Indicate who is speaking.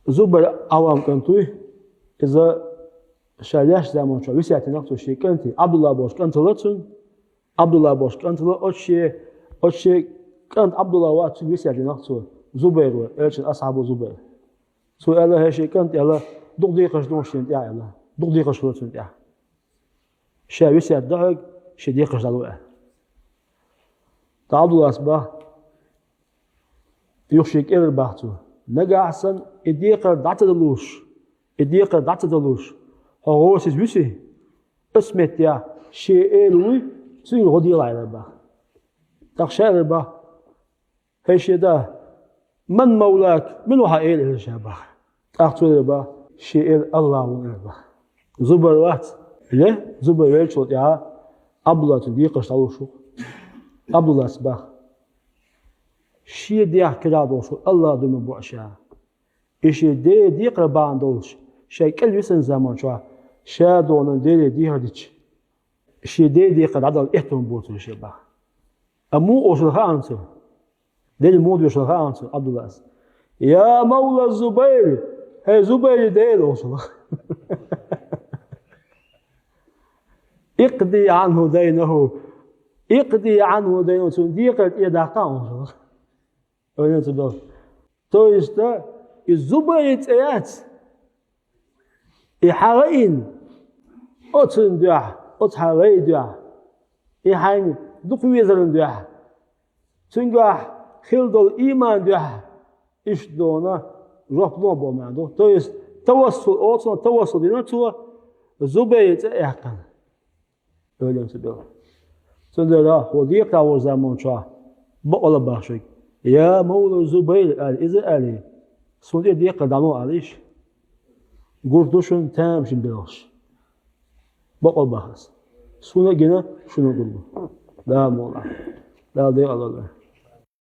Speaker 1: زبر عوام كنتوي إذا شاليش زمان شو وسيعتي نقطة شيء كنتي عبد الله باش كنت لطن عبد الله باش كنت أشي كنت عبد الله وقت وسيعتي نقطة زبير إيش أصحاب زبير سؤال هالشيء كنت يلا دقيقة شلون شنت يلا دقيقة شلون شنت يا شا وسيعت دقيق شديقة شلون عبد الله أصبح يخشيك إير بحثه نجا أحسن إديقة دعتدلوش هو سيسوي اسمت يا شيء لوي سوي غدي لا با تخشى با هالشيء ده من مولاك من وحائل الشابه أخذ با شيء الله ونبا زبر وقت ليه زبر ويل شو يا عبد الله تديقة شلوشو عبد الله أصبح شيء ديا كذا دوشو الله دم بوشا إيش دي قربان دوش شيء كل يسن زمان شو شا دون دي هديش شيء دي قد عدل إحتم بوتو شيء با أمو أوشلها أنت دي المود يوشلها أنت عبد الله يا مولى الزبير هي زبير دي أوشلها اقضي عنه دينه دي قد يدعقان To jest zubair ayat إحرائين أتن دع أتحري دع إحين دقوي زرن دع تنجح خلد الإيمان دع إيش دونا ربنا بمعنى تو jest توصل لنا تو زبير أحكام öyle mi diyor? Sonra da hodiyek tavır zaman çağ بقول باشك يا مولى زبير قال إذا قال سوني دي قدامه عليش قردوشن تامشين بلاش بقول بحث سوني جنا شنو قلنا لا مولا لا دي الله